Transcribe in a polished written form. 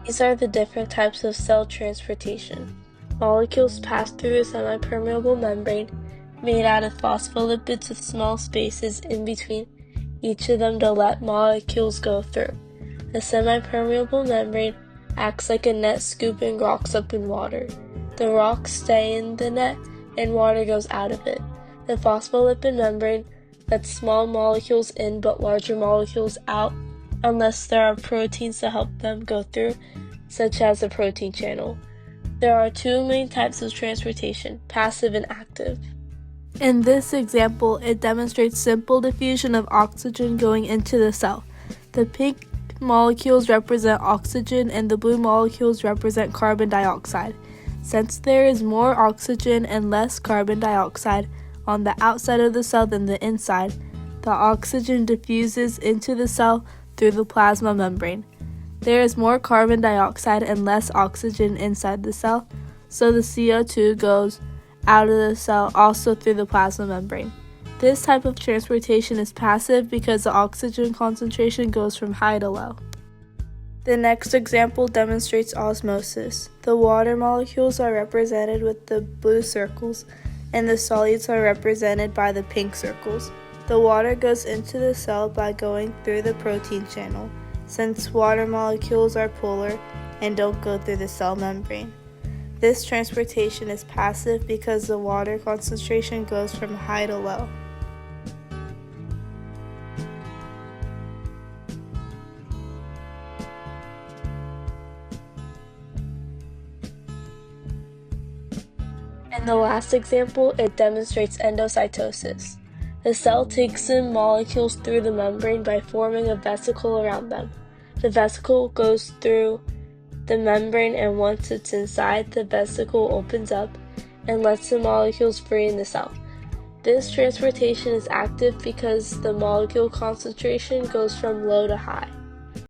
These are the different types of cell transportation. Molecules pass through a semipermeable membrane made out of phospholipids with small spaces in between each of them to let molecules go through. A semipermeable membrane acts like a net scooping rocks up in water. The rocks stay in the net and water goes out of it. The phospholipid membrane lets small molecules in but larger molecules out unless there are proteins to help them go through, such as a protein channel. There are two main types of transportation, passive and active. In this example, it demonstrates simple diffusion of oxygen going into the cell. The pink molecules represent oxygen and the blue molecules represent carbon dioxide. Since there is more oxygen and less carbon dioxide on the outside of the cell than the inside, the oxygen diffuses into the cell through the plasma membrane. There is more carbon dioxide and less oxygen inside the cell, so the CO2 goes out of the cell also through the plasma membrane. This type of transportation is passive because the oxygen concentration goes from high to low. The next example demonstrates osmosis. The water molecules are represented with the blue circles, and the solids are represented by the pink circles. The water goes into the cell by going through the protein channel, since water molecules are polar and don't go through the cell membrane. This transportation is passive because the water concentration goes from high to low. In the last example, it demonstrates endocytosis. The cell takes in molecules through the membrane by forming a vesicle around them. The vesicle goes through the membrane, and once it's inside, the vesicle opens up and lets the molecules free in the cell. This transportation is active because the molecule concentration goes from low to high.